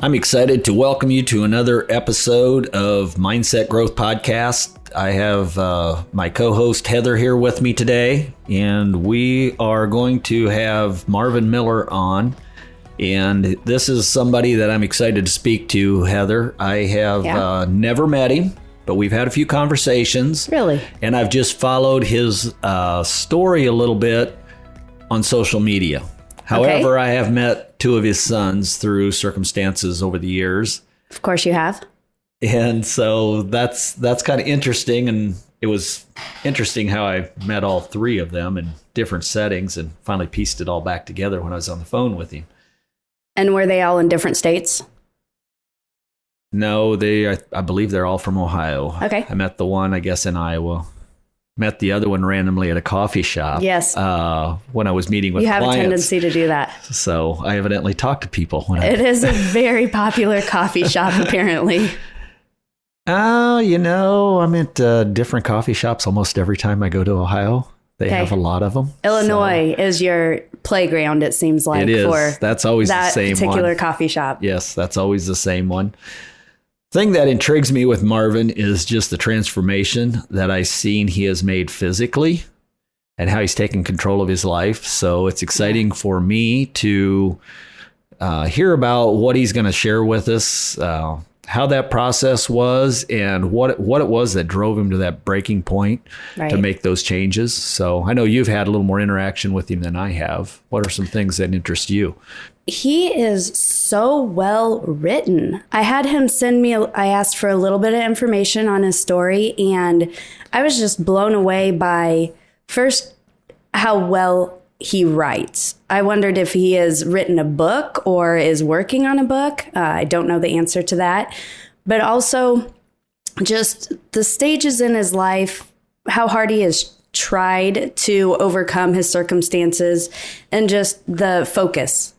I'm excited to welcome you to another episode of Mindset Growth Podcast. I have my co-host Heather here with me today, and we are going to have Marvin Miller on. And this is somebody that I'm excited to speak to, Heather. I have never met him, but we've had a few conversations. Really? And I've just followed his story a little bit on social media. However, I have met two of his sons through circumstances over the years. Of course you have. And so that's kind of interesting. And it was interesting how I met all three of them in different settings and finally pieced it all back together when I was on the phone with him. And were they all in different states? No, I believe they're all from Ohio. Okay. I met the one, I guess, in Iowa. Met the other one randomly at a coffee shop. Yes. When I was meeting with clients. You have a tendency to do that. So I evidently talk to people. It is a very popular coffee shop, apparently. I'm at different coffee shops almost every time I go to Ohio. They have a lot of them. Illinois is your playground, it seems like. It is. For that's always the same one. That particular coffee shop. Yes, that's always the same one. Thing that intrigues me with Marvin is just the transformation that I've seen he has made physically and how he's taken control of his life. So it's exciting for me to hear about what he's going to share with us, how that process was and what it was that drove him to that breaking point to make those changes. So I know you've had a little more interaction with him than I have. What are some things that interest you? He is so well written. I had him I asked for a little bit of information on his story, and I was just blown away by, first, how well he writes. I wondered if he has written a book or is working on a book. I don't know the answer to that. But also just the stages in his life, how hard he has tried to overcome his circumstances, and just the focus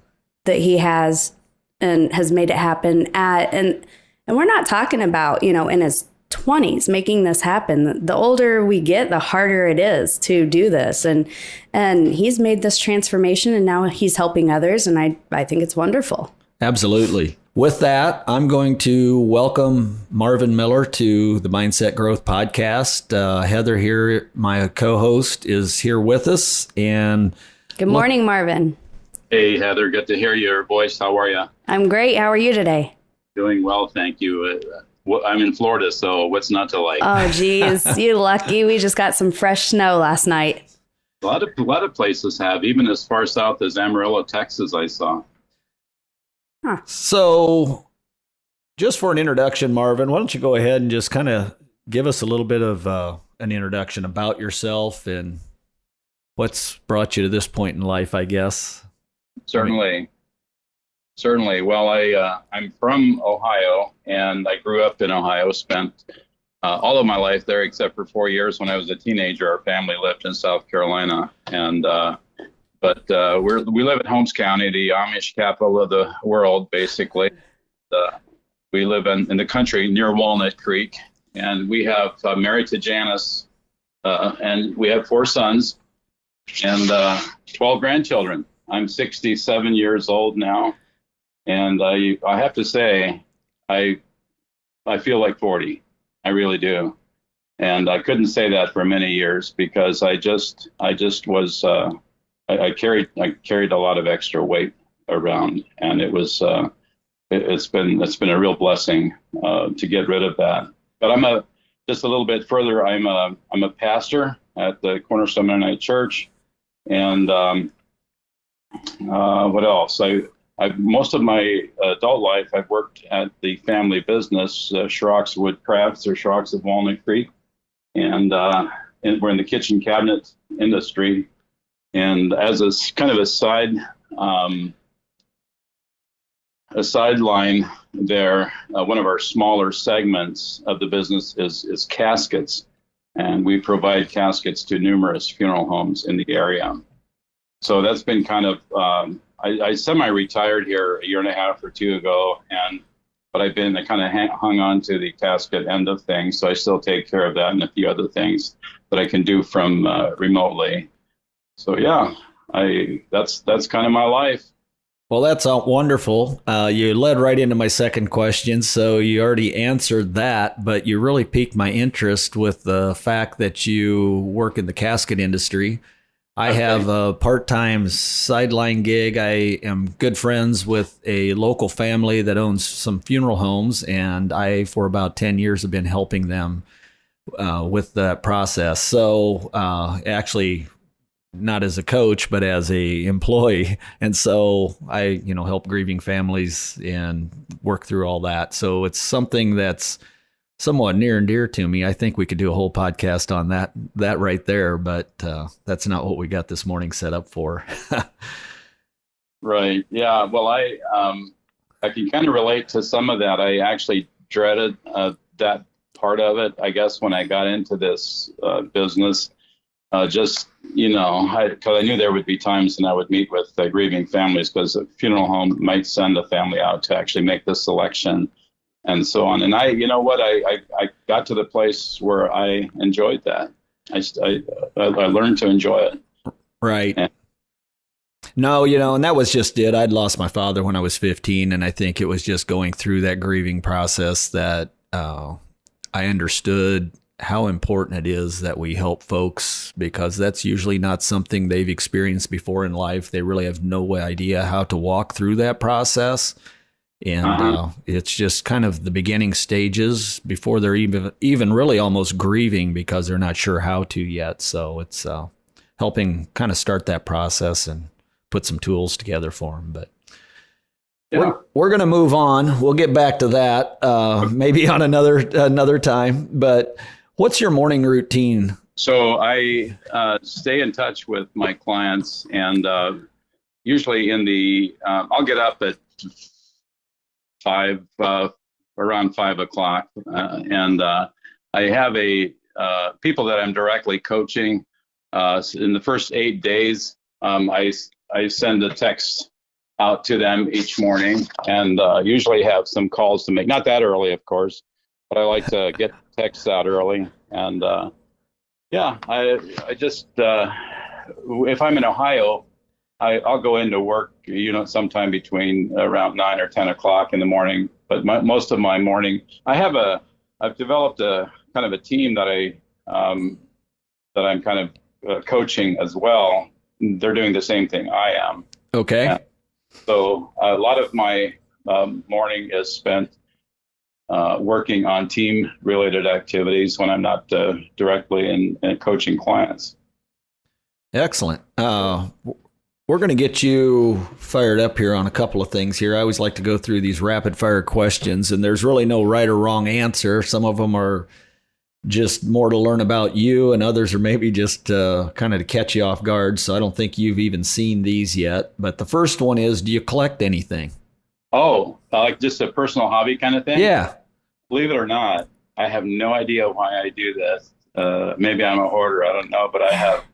that he has and has made it happen at. And we're not talking about, in his 20s making this happen. The older we get, the harder it is to do this. And he's made this transformation, and now he's helping others. And I think it's wonderful. Absolutely. With that, I'm going to welcome Marvin Miller to the Mindset Growth Podcast. Heather here, my co-host, is here with us. And good morning, Marvin. Hey, Heather, good to hear your voice. How are you? I'm great. How are you today? Doing well, thank you. I'm in Florida, so what's not to like? Oh, geez, you lucky. We just got some fresh snow last night. A lot of places have, even as far south as Amarillo, Texas, I saw. Huh. So just for an introduction, Marvin, why don't you go ahead and just kind of give us a little bit of an introduction about yourself and what's brought you to this point in life, I guess. Certainly. Well, I'm from Ohio, and I grew up in Ohio, spent all of my life there except for 4 years when I was a teenager. Our family lived in South Carolina, and but we live in Holmes County, the Amish capital of the world, basically. We live in the country near Walnut Creek, and we have married to Janice, and we have 4 sons and 12 grandchildren. I'm 67 years old now, and I have to say, I feel like 40. I really do, and I couldn't say that for many years because I just was I carried a lot of extra weight around, and it was it's been a real blessing to get rid of that. But just a little bit further. I'm a pastor at the Cornerstone Mennonite Church, and what else? Most of my adult life, I've worked at the family business, Schrock's Wood Crafts or Schrock's of Walnut Creek, and we're in the kitchen cabinet industry. And as a kind of a sideline there, one of our smaller segments of the business is caskets, and we provide caskets to numerous funeral homes in the area. So that's been kind of, I semi-retired here a year and a half or 2 ago, but I kind of hung on to the casket end of things. So I still take care of that and a few other things that I can do from remotely. So yeah, that's kind of my life. Well, that's wonderful. You led right into my second question, so you already answered that, but you really piqued my interest with the fact that you work in the casket industry. I have a part-time sideline gig. I am good friends with a local family that owns some funeral homes, and I, for about 10 years, have been helping them with that process. So actually, not as a coach, but as a employee. And so I, help grieving families and work through all that. So it's something that's somewhat near and dear to me. I think we could do a whole podcast on that right there, but that's not what we got this morning set up for. Right. Yeah. Well, I can kind of relate to some of that. I actually dreaded that part of it, I guess, when I got into this business. Because I knew there would be times when I would meet with grieving families, because a funeral home might send a family out to actually make the selection and so on. And I got to the place where I enjoyed that. I learned to enjoy it. Right. No, and that was just it. I'd lost my father when I was 15, and I think it was just going through that grieving process that I understood how important it is that we help folks, because that's usually not something they've experienced before in life. They really have no idea how to walk through that process. And it's just kind of the beginning stages before they're even really almost grieving, because they're not sure how to yet. So it's helping kind of start that process and put some tools together for them. But we're going to move on. We'll get back to that maybe on another time. But what's your morning routine? So I stay in touch with my clients, and usually I'll get up at around 5 o'clock, and I have people that I'm directly coaching. In the first 8 days, I send a text out to them each morning, and usually have some calls to make. Not that early, of course, but I like to get texts out early. And I just if I'm in Ohio, I'll go into work, sometime between around 9 or 10 o'clock in the morning. But most of my morning, I've developed a kind of a team that I'm kind of coaching as well. They're doing the same thing I am. Okay. And so a lot of my morning is spent working on team-related activities when I'm not directly in coaching clients. Excellent. We're going to get you fired up here on a couple of things here. I always like to go through these rapid-fire questions, and there's really no right or wrong answer. Some of them are just more to learn about you, and others are maybe just kind of to catch you off guard. So I don't think you've even seen these yet. But the first one is, do you collect anything? Oh, like just a personal hobby kind of thing? Yeah. Believe it or not, I have no idea why I do this. Maybe I'm a hoarder. I don't know, but I have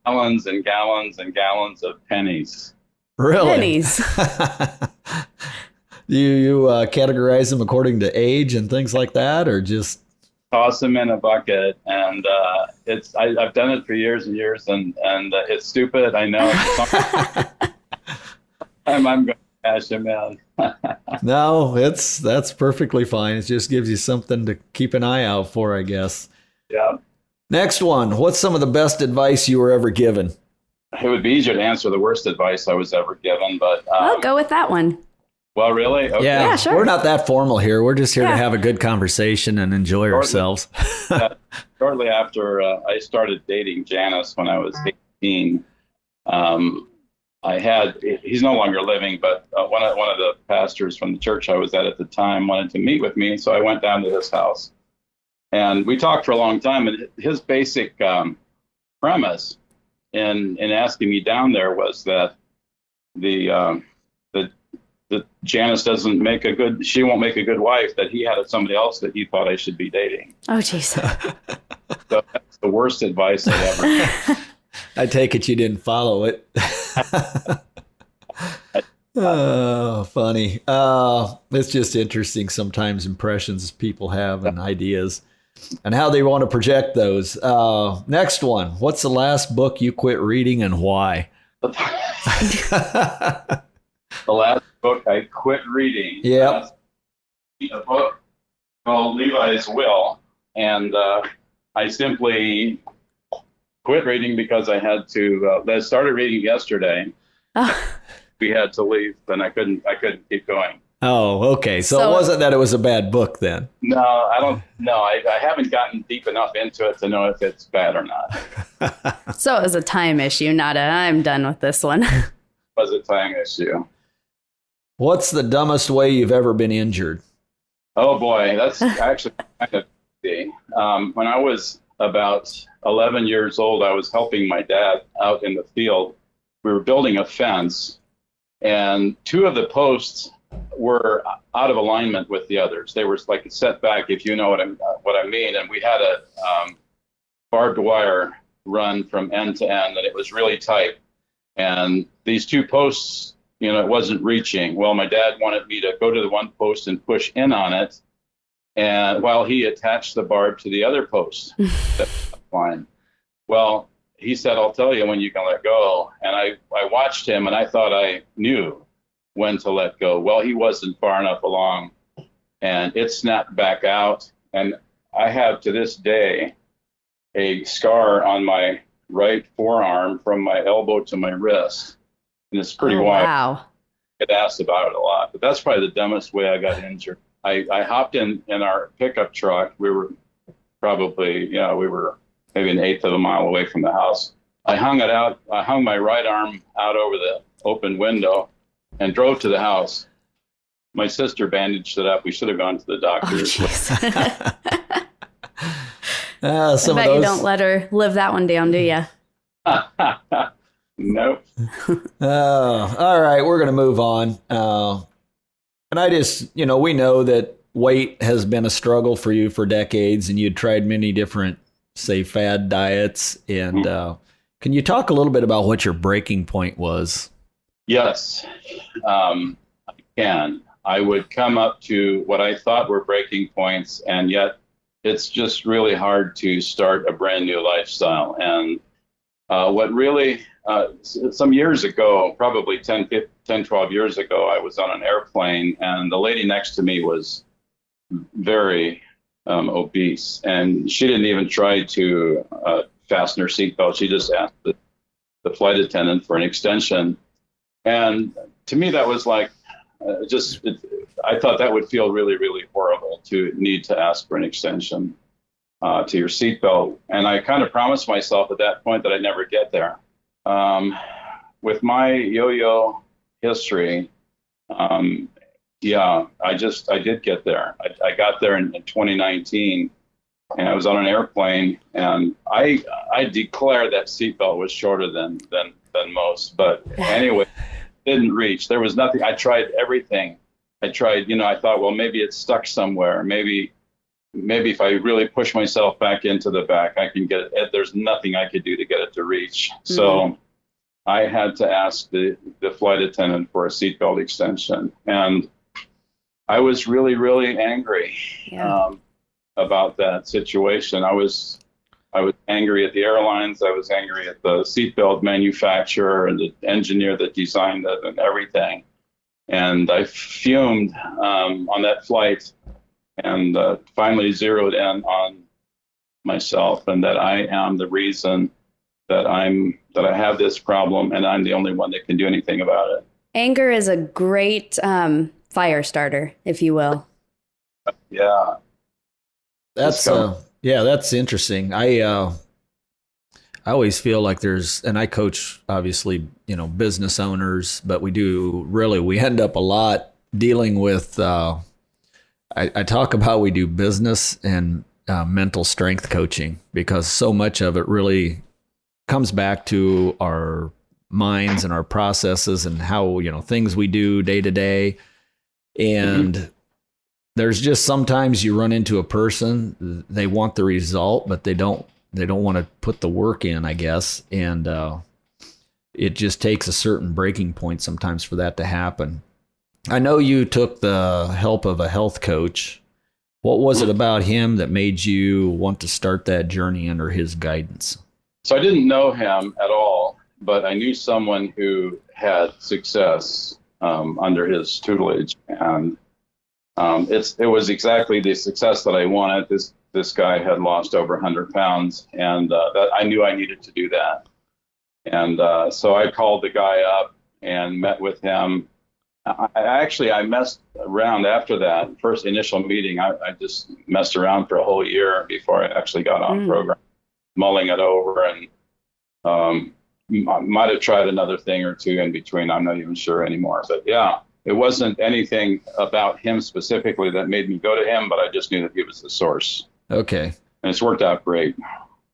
gallons and gallons and gallons of pennies. Really? Pennies. Do you categorize them according to age and things like that, or just toss them in a bucket? And I've done it for years and years, and it's stupid. I know. I'm going to cash them in. No, that's perfectly fine. It just gives you something to keep an eye out for, I guess. Yeah. Next one. What's some of the best advice you were ever given? It would be easier to answer the worst advice I was ever given, but I'll go with that one. Well, really? Okay. Yeah, sure. We're not that formal here. We're just here to have a good conversation and enjoy ourselves. Shortly after I started dating Janice when I was 18, he's no longer living, but one of the pastors from the church I was at the time wanted to meet with me, so I went down to his house. And we talked for a long time, and his basic premise in asking me down there was that the Janice she won't make a good wife, that he had somebody else that he thought I should be dating. Oh, jeez. So that's the worst advice I ever. I take it you didn't follow it. Oh, funny. It's just interesting sometimes impressions people have and ideas and how they want to project those. Next one. What's the last book you quit reading and why? The last book I quit reading. Yep. A book called Levi's Will, and I simply quit reading because I had to. I started reading yesterday. We had to leave, and I couldn't keep going. Oh, okay. So it wasn't that it was a bad book then. No, I don't. No, I haven't gotten deep enough into it to know if it's bad or not. So it was a time issue, not a I'm done with this one. It was a time issue. What's the dumbest way you've ever been injured? Oh boy, that's actually kind of easy. When I was about 11 years old, I was helping my dad out in the field. We were building a fence, and two of the posts were out of alignment with the others. They were like set back, if you know what I mean. And we had a barbed wire run from end to end, and it was really tight. And these two posts, it wasn't reaching. Well, my dad wanted me to go to the one post and push in on it, and while he attached the barb to the other post. Fine. Well, he said, "I'll tell you when you can let go." And I watched him, and I thought I knew when to let go. Well, he wasn't far enough along, and it snapped back out. And I have to this day a scar on my right forearm from my elbow to my wrist. And it's pretty wide. Wow. I get asked about it a lot, but that's probably the dumbest way I got injured. I hopped in our pickup truck. We were probably, we were maybe an eighth of a mile away from the house. I hung my right arm out over the open window and drove to the house. My sister bandaged it up. We should have gone to the doctor. I bet you don't let her live that one down, do you? Nope. All right, we're going to move on. And I just, we know that weight has been a struggle for you for decades, and you'd tried many different, say, fad diets. And can you talk a little bit about what your breaking point was? Yes, I can. I would come up to what I thought were breaking points, and yet it's just really hard to start a brand new lifestyle. And what really, some years ago, probably 10, 12 years ago, I was on an airplane, and the lady next to me was very obese, and she didn't even try to fasten her seatbelt. She just asked the flight attendant for an extension. And to me, that was like, I thought that would feel really, really horrible to need to ask for an extension to your seatbelt. And I kind of promised myself at that point that I'd never get there. With my yo-yo history, I did get there. I got there in 2019, and I was on an airplane, and I declared that seatbelt was shorter than most. But anyway, didn't reach. There was nothing. I tried everything. I thought, well, maybe it's stuck somewhere. Maybe if I really push myself back into the back, I can get it. There's nothing I could do to get it to reach. Mm-hmm. So I had to ask the flight attendant for a seatbelt extension. And I was really, really angry about that situation. I was angry at the airlines. I was angry at the seatbelt manufacturer and the engineer that designed it and everything. And I fumed on that flight, and finally zeroed in on myself, and that I am the reason that I have this problem, and I'm the only one that can do anything about it. Anger is a great fire starter, if you will. Yeah. That's interesting. I always feel like and I coach, obviously, business owners, but we end up a lot dealing with, I talk about, we do business and mental strength coaching, because so much of it really comes back to our minds and our processes and how, things we do day to day. And there's just sometimes you run into a person, they want the result, but they don't want to put the work in, I guess. And it just takes a certain breaking point sometimes for that to happen. I know you took the help of a health coach. What was it about him that made you want to start that journey under his guidance? So I didn't know him at all. but I knew someone who had success under his tutelage, and it was exactly the success that I wanted. This guy had lost over 100 pounds, and that I knew I needed to do that. And so I called the guy up and met with him. I messed around after that first initial meeting. I just messed around for a whole year before I actually got on program, mulling it over, and I might have tried another thing or two in between. I'm not even sure anymore. But yeah, it wasn't anything about him specifically that made me go to him, but I just knew that he was the source. Okay. And it's worked out great.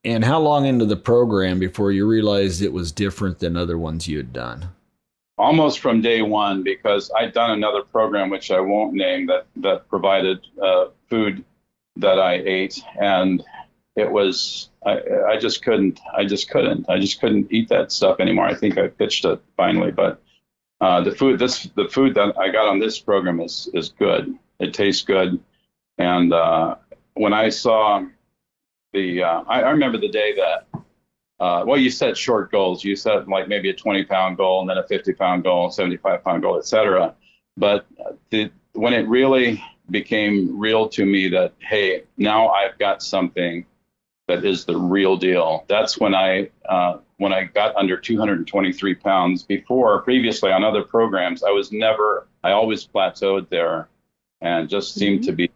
And how long into the program before you realized it was different than other ones you had done? Almost from day one, because I'd done another program, which I won't name, that provided food that I ate. And it was, I just couldn't eat that stuff anymore. I think I pitched it finally, but the food that I got on this program is good. It tastes good. And when I saw I remember the day that, well, you set short goals. You set like maybe a 20-pound goal, and then a 50-pound goal, 75-pound goal, et cetera. But when it really became real to me that, hey, now I've got something that is the real deal. That's when I got under 223 pounds. Previously on other programs, I always plateaued there and just seemed to be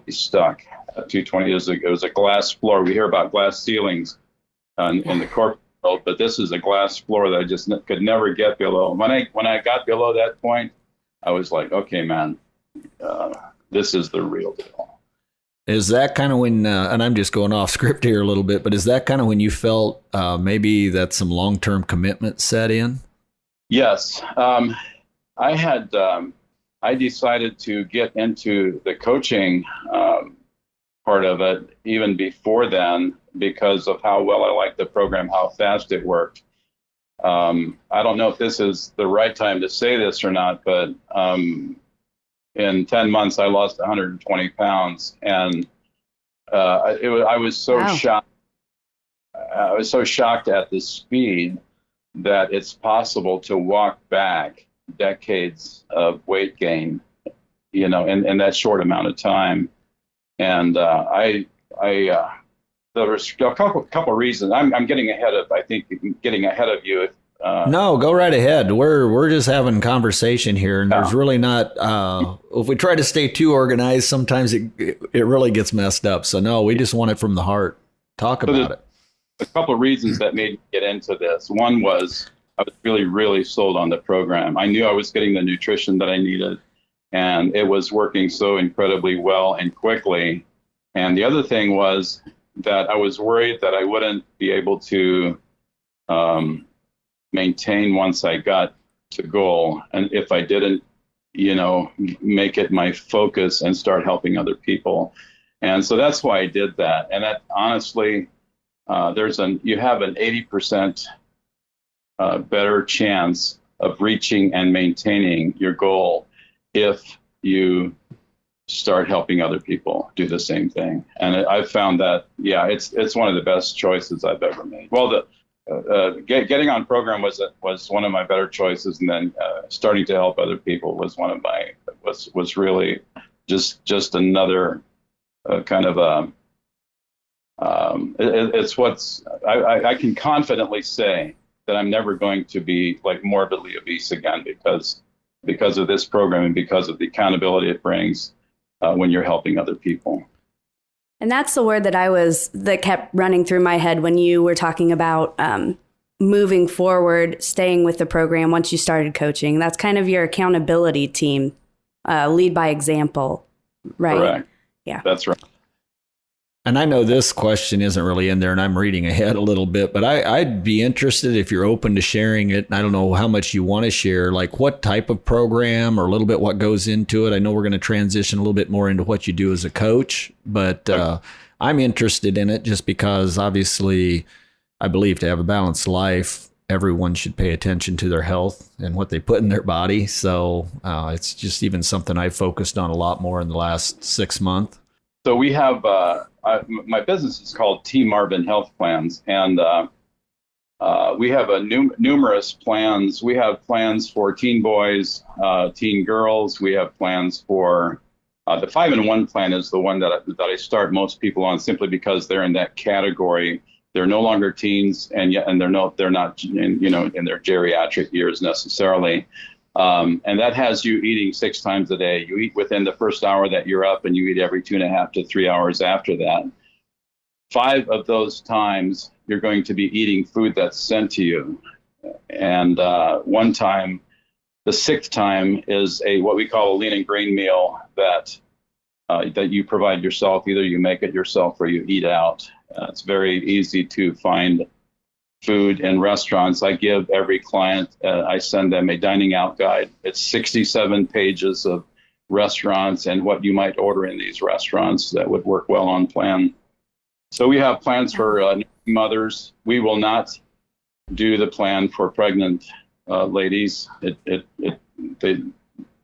stuck at 220. It was a glass floor. We hear about glass ceilings in the corporate world, but this is a glass floor that I just could never get below. When I got below that point, I was like, okay, man, this is the real deal. Is that kind of when, and I'm just going off script here a little bit, but is that kind of when you felt maybe that some long-term commitment set in? Yes. I decided to get into the coaching part of it even before then because of how well I liked the program, how fast it worked. I don't know if this is the right time to say this or not, but in 10 months, I lost 120 pounds, and I was so shocked. I was so shocked at the speed that it's possible to walk back decades of weight gain, in that short amount of time. And there was a couple reasons. I'm getting ahead of you. No, go right ahead. We're just having conversation here, and there's really not. If we try to stay too organized, sometimes it really gets messed up. So no, we just want it from the heart. Talk about it. A couple of reasons that made me get into this. One was I was really, really sold on the program. I knew I was getting the nutrition that I needed, and it was working so incredibly well and quickly. And the other thing was that I was worried that I wouldn't be able to maintain once I got to goal, and if I didn't, make it my focus and start helping other people. And so that's why I did that. And that honestly, you have an 80% better chance of reaching and maintaining your goal if you start helping other people do the same thing. And I've found that, it's one of the best choices I've ever made. Well, getting on program was one of my better choices, and then starting to help other people was was really just another kind of it's what's I can confidently say that I'm never going to be like morbidly obese again because of this program and because of the accountability it brings when you're helping other people. And that's the word that kept running through my head when you were talking about moving forward, staying with the program once you started coaching. That's kind of your accountability team, lead by example, right? Correct. Yeah. That's right. And I know this question isn't really in there, and I'm reading ahead a little bit, but I'd be interested if you're open to sharing it. And I don't know how much you want to share, like what type of program or a little bit what goes into it. I know we're going to transition a little bit more into what you do as a coach, but I'm interested in it just because obviously I believe to have a balanced life, everyone should pay attention to their health and what they put in their body. So it's just even something I've focused on a lot more in the last 6 months. So we have my business is called Team Marvin Health Plans, and We have numerous plans. We have plans for teen boys, teen girls. We have plans for the 5-in-1 plan is the one that I start most people on simply because they're in that category. They're no longer teens, and they're not in their geriatric years necessarily. And that has you eating 6 times a day. You eat within the first hour that you're up, and you eat every 2.5 to 3 hours after that. 5 of those times, you're going to be eating food that's sent to you. And one time, the 6th time, is what we call a lean and green meal that you provide yourself. Either you make it yourself or you eat out. It's very easy to find food in restaurants. I give every client, I send them a dining out guide. It's 67 pages of restaurants and what you might order in these restaurants that would work well on plan. So we have plans for mothers. We will not do the plan for pregnant ladies. It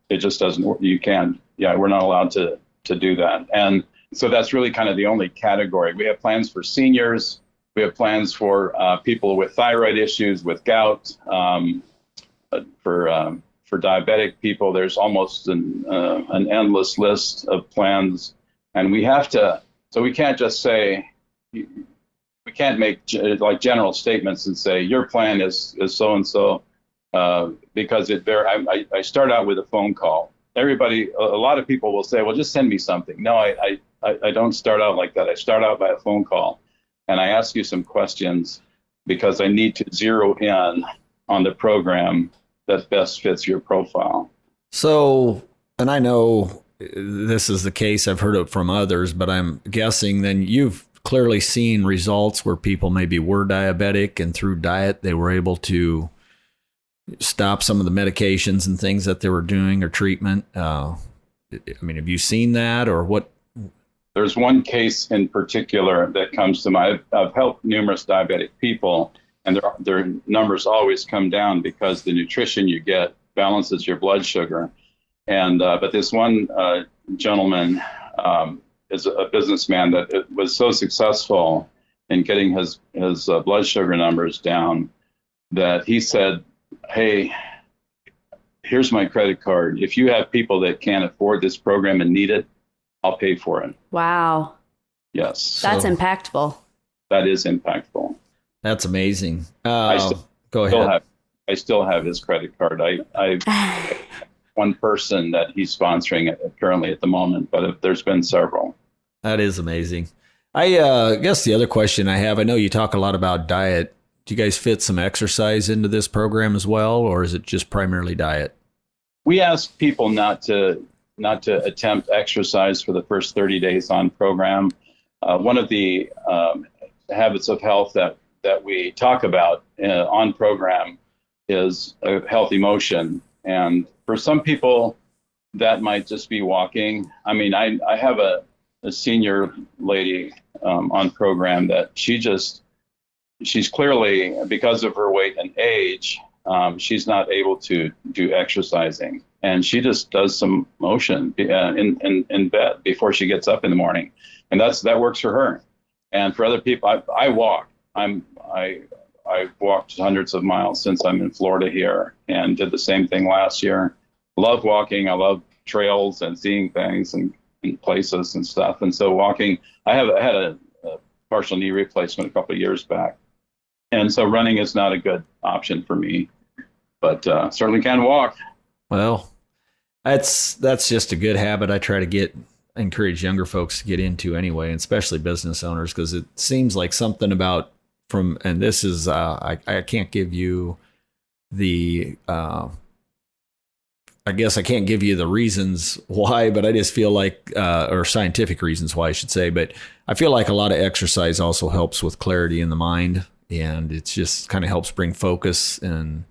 just doesn't work. You can't. Yeah, we're not allowed to do that. And so that's really kind of the only category. We have plans for seniors. We have plans for people with thyroid issues, with gout, for diabetic people. There's almost an endless list of plans, and we have to. So we can't just say, we can't make like general statements and say your plan is so and so, because I start out with a phone call. A lot of people will say, well, just send me something. No, I don't start out like that. I start out by a phone call, and I ask you some questions because I need to zero in on the program that best fits your profile. So, and I know this is the case, I've heard it from others, but I'm guessing then you've clearly seen results where people maybe were diabetic and through diet they were able to stop some of the medications and things that they were doing or treatment. I mean, have you seen that, or what? There's one case in particular that comes to mind. I've helped numerous diabetic people, and their numbers always come down because the nutrition you get balances your blood sugar. And but this one gentleman is a businessman that was so successful in getting his blood sugar numbers down that he said, hey, here's my credit card. If you have people that can't afford this program and need it, I'll pay for it. Wow. Yes. That's impactful. That is impactful. That's amazing. Go ahead. I still have his credit card. I one person that he's sponsoring it currently at the moment, but there's been several. That is amazing. I guess the other question I have, I know you talk a lot about diet. Do you guys fit some exercise into this program as well, or is it just primarily diet? We ask people not to attempt exercise for the first 30 days on program. One of the habits of health that we talk about on program is a healthy motion. And for some people, that might just be walking. I mean, I have a senior lady on program that she's clearly, because of her weight and age, she's not able to do exercising. And she just does some motion in bed before she gets up in the morning. And that works for her. And for other people, I walk. I've walked hundreds of miles since I'm in Florida here, and did the same thing last year. Love walking. I love trails and seeing things and places and stuff. And so walking, I had a partial knee replacement a couple of years back. And so running is not a good option for me, but certainly can walk. Well, that's just a good habit I try to encourage younger folks to get into anyway, and especially business owners, because it seems like something about and this is, I can't give you the, I guess I can't give you the reasons why, but I just feel like, or scientific reasons why I should say, but I feel like a lot of exercise also helps with clarity in the mind, and it just kind of helps bring focus and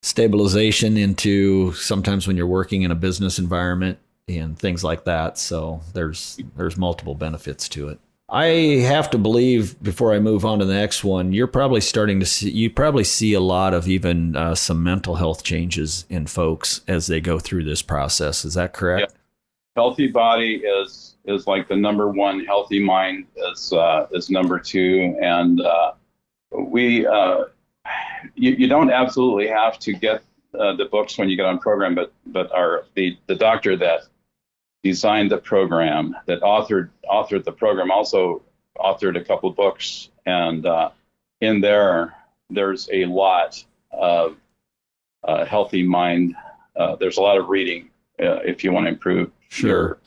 stabilization into sometimes when you're working in a business environment and things like that. So there's multiple benefits to it. I have to believe, before I move on to the next one, you probably see a lot of even some mental health changes in folks as they go through this process. Is that correct? Yeah. Healthy body is like the number one. Healthy mind is number two. And we you don't absolutely have to get the books when you get on program, but the doctor that designed the program, that authored the program, also authored a couple books, and in there's a lot of healthy mind. There's a lot of reading if you want to improve your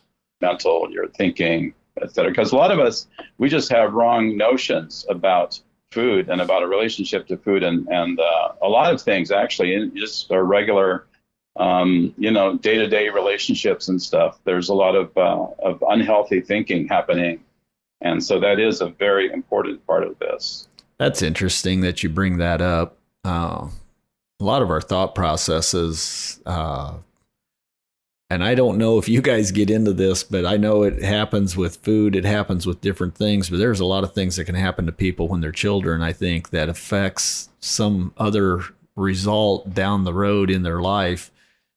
mental, your thinking, etc. Because a lot of us, we just have wrong notions about food and about a relationship to food, and a lot of things actually in just our regular day-to-day relationships and stuff. There's a lot of unhealthy thinking happening, and so that is a very important part of this. That's interesting that you bring that up. A lot of our thought processes, and I don't know if you guys get into this, but I know it happens with food, it happens with different things, but there's a lot of things that can happen to people when they're children, I think, that affects some other result down the road in their life.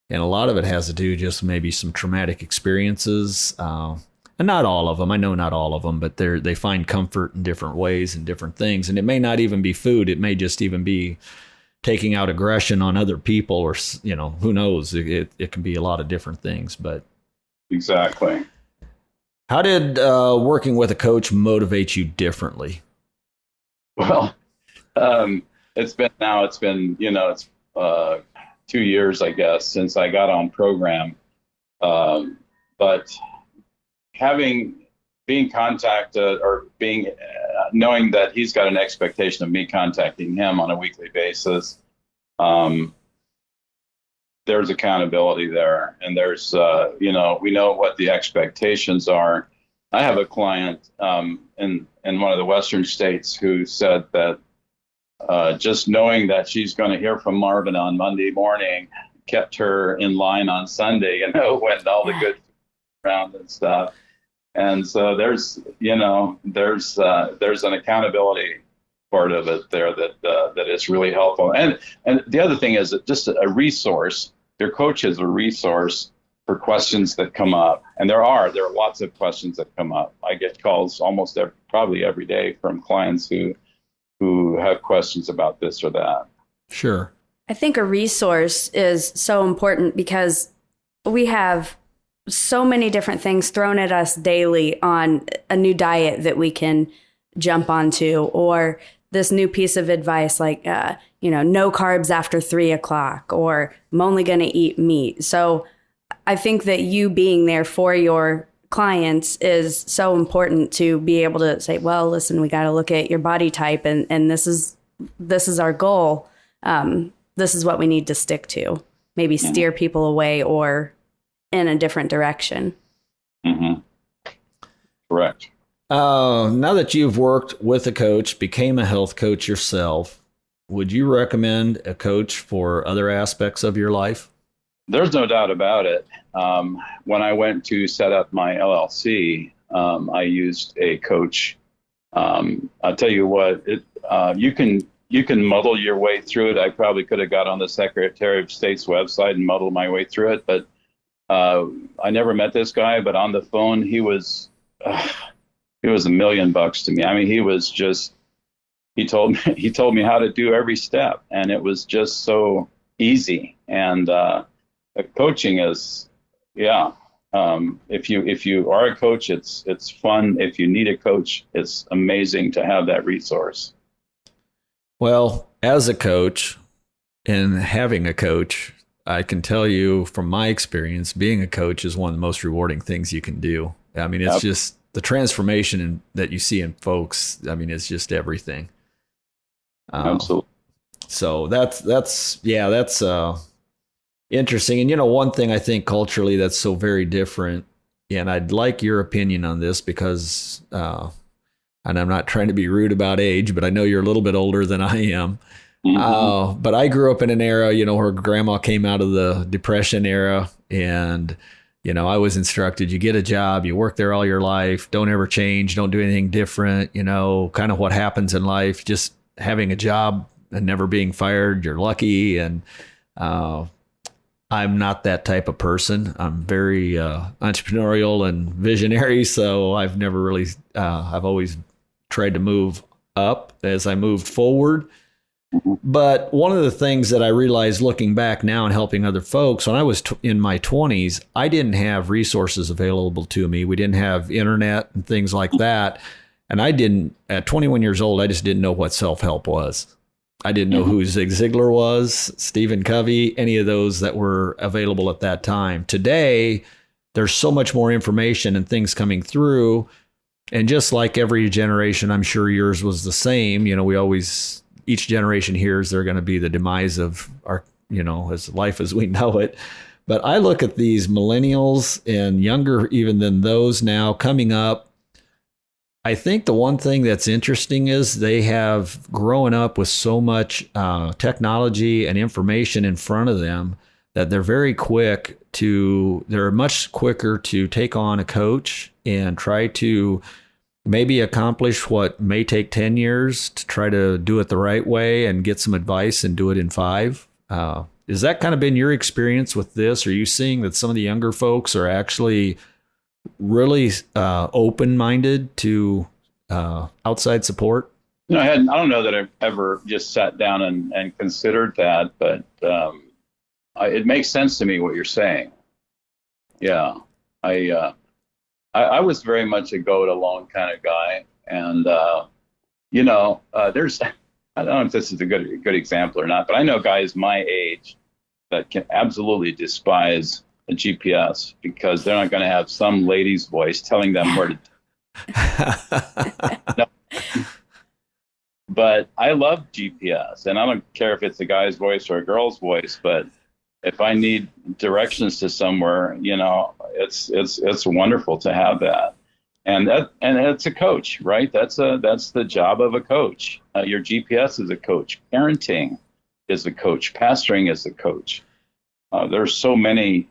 And a lot of it has to do just maybe some traumatic experiences. And not all of them. I know not all of them, but they find comfort in different ways and different things. And it may not even be food. It may just even be taking out aggression on other people, or, who knows? It can be a lot of different things. But exactly. How did working with a coach motivate you differently? Well, it's been 2 years, I guess, since I got on program. But being contacted, or knowing that he's got an expectation of me contacting him on a weekly basis, there's accountability there, and there's we know what the expectations are. I have a client in one of the Western states who said that just knowing that she's going to hear from Marvin on Monday morning kept her in line on Sunday, when all the good around and stuff. And so there's an accountability part of it there that is really helpful. And the other thing is just a resource. Your coach is a resource for questions that come up, and there are lots of questions that come up. I get calls probably every day from clients who have questions about this or that. Sure. I think a resource is so important because we have so many different things thrown at us daily on a new diet that we can jump onto, or this new piece of advice like, no carbs after 3:00, or I'm only going to eat meat. So I think that you being there for your clients is so important, to be able to say, well, listen, we got to look at your body type, and this is our goal. This is what we need to stick to. Maybe steer people away or in a different direction. Mm-hmm. Correct. Now that you've worked with a coach, became a health coach yourself, would you recommend a coach for other aspects of your life? There's no doubt about it. When I went to set up my LLC, I used a coach. I'll tell you what, you can muddle your way through it. I probably could have got on the Secretary of State's website and muddled my way through it, but I never met this guy. But on the phone, he was $1 million to me. I mean, he told me how to do every step, and it was just so easy. And coaching is, if you are a coach, it's fun. If you need a coach, it's amazing to have that resource. Well, as a coach and having a coach, I can tell you from my experience, being a coach is one of the most rewarding things you can do. I mean, it's just the transformation that you see in folks. I mean, it's just everything. Absolutely. So that's interesting. And, one thing I think culturally that's so very different, and I'd like your opinion on this because, and I'm not trying to be rude about age, but I know you're a little bit older than I am. Mm-hmm. But I grew up in an era, where grandma came out of the Depression era, and, I was instructed, you get a job, you work there all your life, don't ever change, don't do anything different, kind of what happens in life, just having a job and never being fired, you're lucky. And I'm not that type of person. I'm very entrepreneurial and visionary, so I've never really, I've always tried to move up as I moved forward. But one of the things that I realized looking back now and helping other folks, when I was in my 20s, I didn't have resources available to me. We didn't have internet and things like that. And at 21 years old, I just didn't know what self-help was. I didn't know who Zig Ziglar was, Stephen Covey, any of those that were available at that time. Today, there's so much more information and things coming through. And just like every generation, I'm sure yours was the same. Each generation hears they're going to be the demise of our, as life as we know it. But I look at these millennials and younger even than those now coming up. I think the one thing that's interesting is they have grown up with so much technology and information in front of them that they're much quicker to take on a coach and try to maybe accomplish what may take 10 years to try to do it the right way and get some advice and do it in 5. Is that kind of been your experience with this? Are you seeing that some of the younger folks are actually really open-minded to outside support? I don't know that I've ever just sat down and considered that, but it makes sense to me what you're saying. Yeah, I was very much a go it alone kind of guy, and there's I don't know if this is a good example or not, but I know guys my age that can absolutely despise a GPS because they're not going to have some lady's voice telling them where to. No. But I love GPS, and I don't care if it's a guy's voice or a girl's voice, but if I need directions to somewhere, it's wonderful to have that. And it's a coach, right? That's the job of a coach. Your GPS is a coach. Parenting is a coach. Pastoring is a coach. There's so many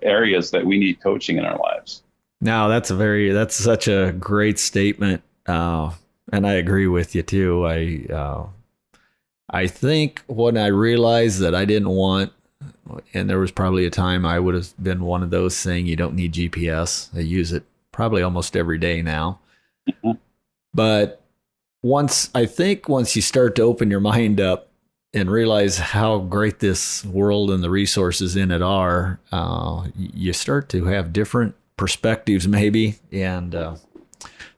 areas that we need coaching in our lives. No, that's such a great statement. And I agree with you too. I think when I realized that I didn't want, and there was probably a time I would have been one of those saying you don't need GPS. I use it probably almost every day now. Mm-hmm. But once you start to open your mind up and realize how great this world and the resources in it are, you start to have different perspectives maybe. And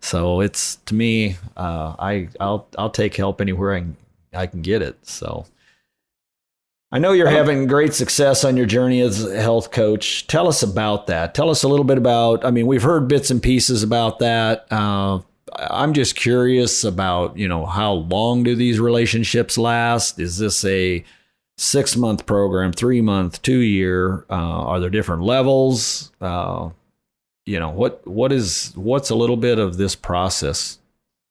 so it's, to me, I'll take help anywhere I can get it. So I know you're having great success on your journey as a health coach. Tell us about that. Tell us a little bit about, we've heard bits and pieces about that. I'm just curious about, how long do these relationships last? Is this a 6-month program, 3-month, 2-year? Are there different levels? What's a little bit of this process?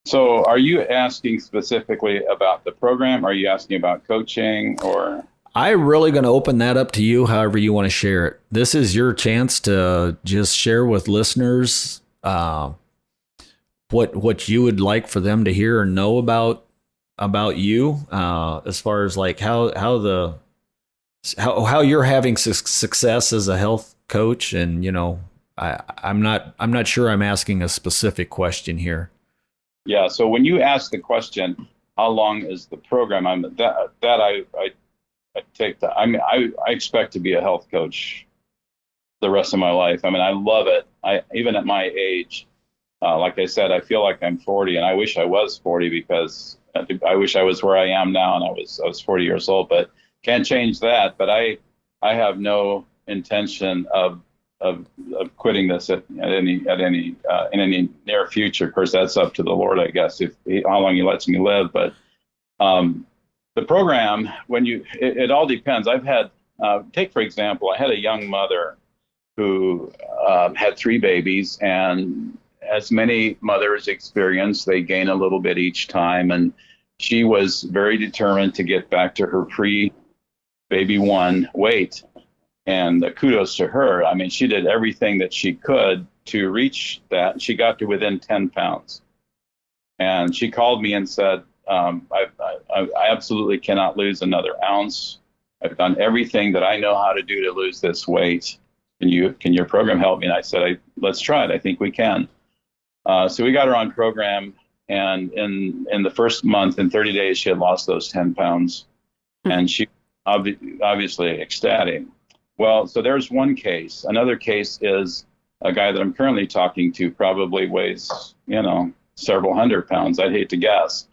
So are you asking specifically about the program? Are you asking about coaching or? I'm really going to open that up to you, however you want to share it. This is your chance to just share with listeners what you would like for them to hear or know about you, as far as like how you're having success as a health coach. And I'm not sure I'm asking a specific question here. Yeah. So when you ask the question, how long is the program? I take that. I expect to be a health coach the rest of my life. I love it. Even at my age, like I said, I feel like I'm 40, and I wish I was 40 because I wish I was where I am now, and I was 40 years old. But can't change that. But I have no intention of quitting this in any near future. Of course, that's up to the Lord, I guess, how long He lets me live. But the program, it all depends. I've had, take for example, I had a young mother who had 3 babies, and as many mothers experience, they gain a little bit each time. And she was very determined to get back to her pre-baby 1 weight. And kudos to her. She did everything that she could to reach that. She got to within 10 pounds. And she called me and said, I absolutely cannot lose another ounce. I've done everything that I know how to do to lose this weight. Can your program help me? And I said, let's try it. I think we can. So we got her on program. And in the first month, in 30 days, she had lost those 10 pounds. And she obviously ecstatic. Well, so there's one case. Another case is a guy that I'm currently talking to, probably weighs, several hundred pounds. I'd hate to guess.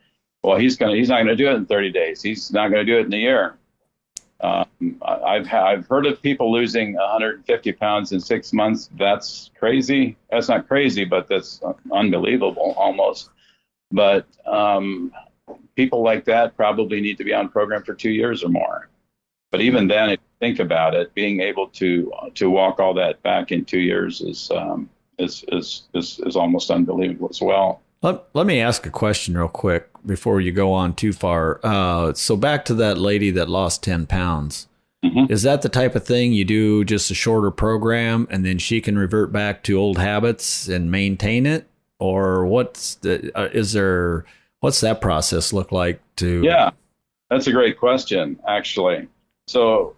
Well, he's not going to do it in 30 days. He's not going to do it in a year. I've heard of people losing 150 pounds in 6 months. That's crazy. That's not crazy, but that's unbelievable almost. But people like that probably need to be on program for 2 years or more. But even then, if you think about it, being able to walk all that back in 2 years is almost unbelievable as well. Let me ask a question real quick before you go on too far. So back to that lady that lost 10 pounds. Mm-hmm. Is that the type of thing you do just a shorter program and then she can revert back to old habits and maintain it? Or what's that process look like to? Yeah, that's a great question, actually. So,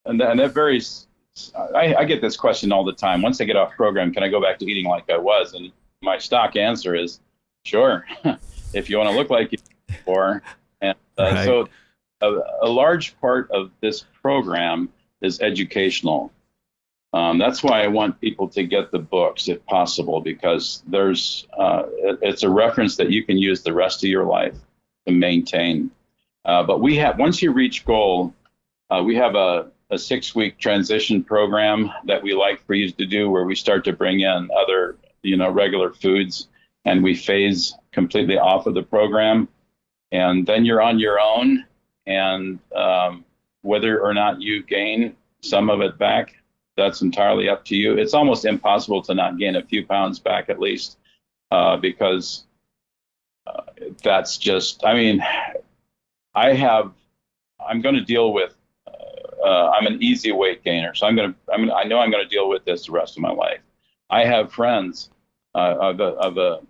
and that varies. I get this question all the time. Once I get off program, can I go back to eating like I was? And my stock answer is, sure, if you want to look like you did before. And right. So a large part of this program is educational. That's why I want people to get the books if possible, because it's a reference that you can use the rest of your life to maintain. But once you reach goal, we have a 6-week transition program that we like for you to do, where we start to bring in other, regular foods, and we phase completely off of the program. And then you're on your own. And whether or not you gain some of it back, that's entirely up to you. It's almost impossible to not gain a few pounds back, at least, because that's just, I'm going to deal with, I'm an easy weight gainer. So I know I'm going to deal with this the rest of my life. I have friends, a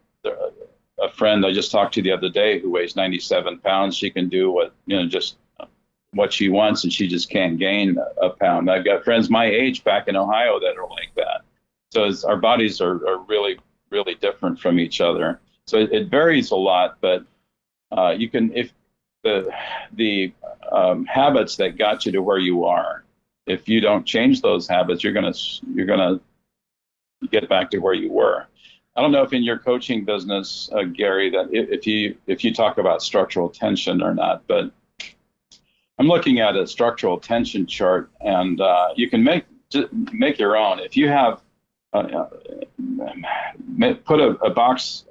friend I just talked to the other day who weighs 97 pounds. She can do just what she wants, and she just can't gain a pound. I've got friends my age back in Ohio that are like that. So our bodies are really, really different from each other. So it varies a lot, but you can, if the habits that got you to where you are, if you don't change those habits, you're gonna get back to where you were. I don't know if in your coaching business, Gary, that if you talk about structural tension or not, but I'm looking at a structural tension chart, and you can make your own. If you have put a box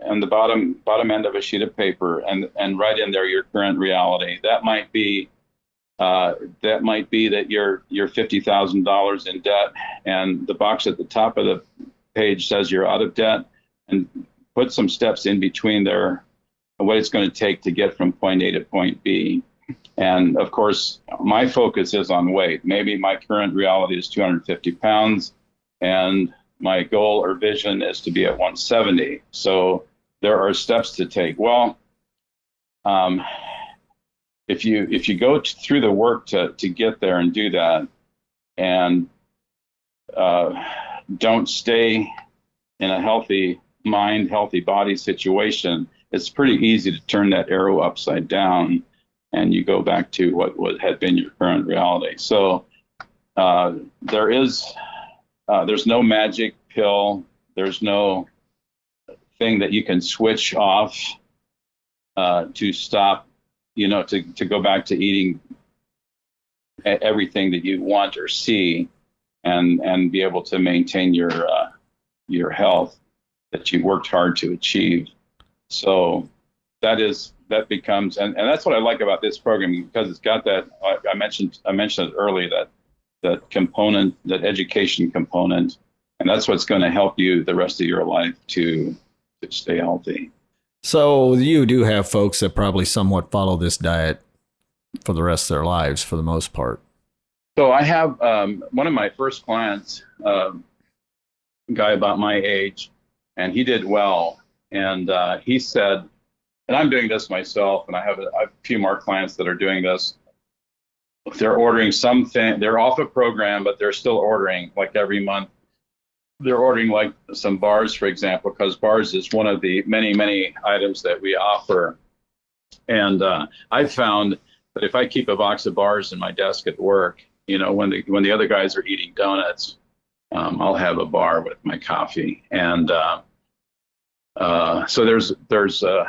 on the bottom end of a sheet of paper and write in there your current reality. That might be that you're $50,000 in debt, and the box at the top of the page says you're out of debt, and put some steps in between there, what it's going to take to get from point A to point B. And of course, my focus is on weight. Maybe my current reality is 250 pounds, and my goal or vision is to be at 170. So there are steps to take. Well, if you go through the work to get there and do that, and don't stay in a healthy mind, healthy body situation, it's pretty easy to turn that arrow upside down, and you go back to what had been your current reality. So there's no magic pill. There's no thing that you can switch off to stop, to go back to eating everything that you want or see, and be able to maintain your health that you worked hard to achieve. So that becomes, and that's what I like about this program, because it's got that, I mentioned it earlier, that component, that education component, and that's what's going to help you the rest of your life to stay healthy. So you do have folks that probably somewhat follow this diet for the rest of their lives, for the most part. So I have one of my first clients, a guy about my age, and he did well. And he said, and I'm doing this myself, and I have a few more clients that are doing this. They're ordering something, they're off a program, but they're still ordering like every month. they're ordering like some bars, for example, because bars is one of the many, many items that we offer. And I've found that if I keep a box of bars in my desk at work, when the other guys are eating donuts, I'll have a bar with my coffee. And so there's a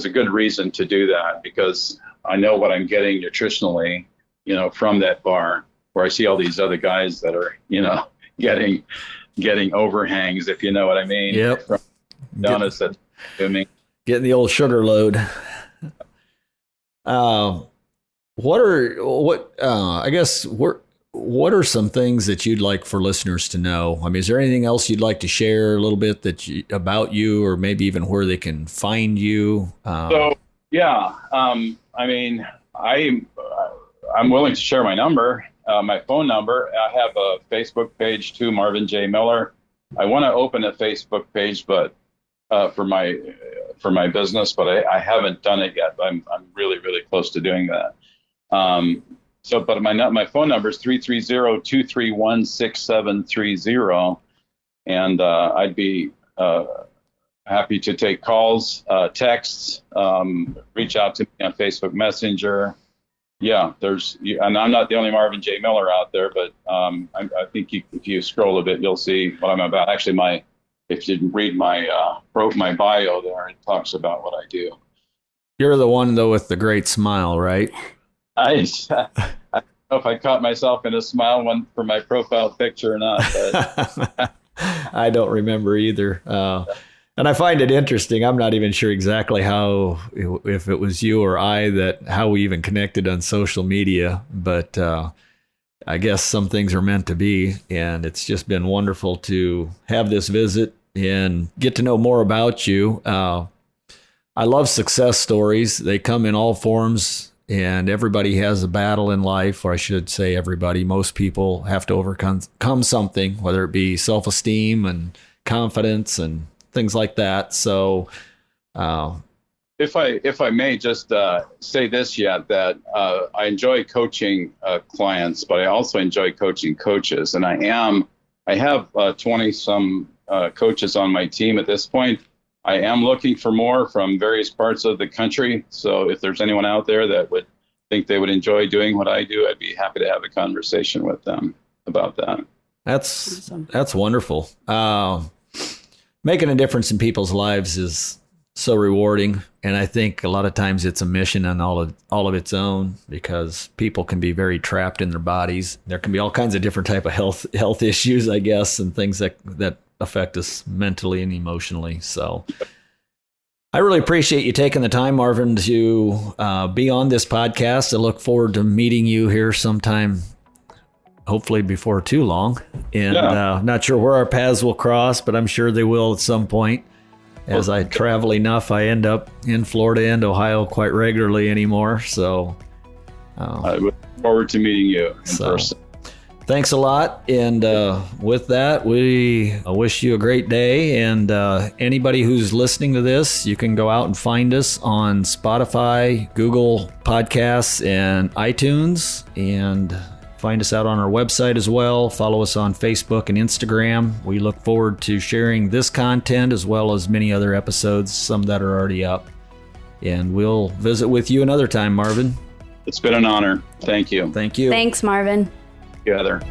good reason to do that, because I know what I'm getting nutritionally, from that bar, where I see all these other guys that are, getting overhangs, if you know what I mean. Yep. From donuts that me. Getting the old sugar load. What are some things that you'd like for listeners to know? I mean, is there anything else you'd like to share a little bit about you, or maybe even where they can find you? I mean, I'm willing to share my number, my phone number. I have a Facebook page too, Marvin J. Miller. I want to open a Facebook page, but for my business, but I haven't done it yet. I'm really, really close to doing that. But my phone number is 330-231-6730. And And I'd be happy to take calls, texts, reach out to me on Facebook Messenger. Yeah, and I'm not the only Marvin J. Miller out there, but I think if you scroll a bit, you'll see what I'm about. Actually, if you read my bio there, it talks about what I do. You're the one, though, with the great smile, right? I don't know if I caught myself in a smile one for my profile picture or not. But I don't remember either. And I find it interesting. I'm not even sure exactly if it was you or how we even connected on social media, but I guess some things are meant to be. And it's just been wonderful to have this visit and get to know more about you. I love success stories. They come in all forms, and everybody has a battle in life, or I should say everybody. Most people have to overcome something, whether it be self-esteem and confidence and things like that. So if I may just say this yet, that I enjoy coaching clients, but I also enjoy coaching coaches. And I have 20 some coaches on my team at this point. I am looking for more from various parts of the country. So if there's anyone out there that would think they would enjoy doing what I do, I'd be happy to have a conversation with them about that. That's Awesome. That's wonderful. Making a difference in people's lives is so rewarding, and I think a lot of times it's a mission on all of its own, because people can be very trapped in their bodies. There can be all kinds of different type of health issues, I guess, and things that affect us mentally and emotionally. So I really appreciate you taking the time, Marvin, to be on this podcast. I look forward to meeting you here sometime, hopefully before too long. And not sure where our paths will cross, but I'm sure they will at some point. As I travel enough, I end up in Florida and Ohio quite regularly anymore. So I look forward to meeting you in person. Thanks a lot. And with that, we wish you a great day. And anybody who's listening to this, you can go out and find us on Spotify, Google Podcasts, and iTunes. And find us out on our website as well. Follow us on Facebook and Instagram. We look forward to sharing this content as well as many other episodes, some that are already up. And we'll visit with you another time, Marvin. It's been an honor. Thank you. Thank you. Thanks, Marvin. Together.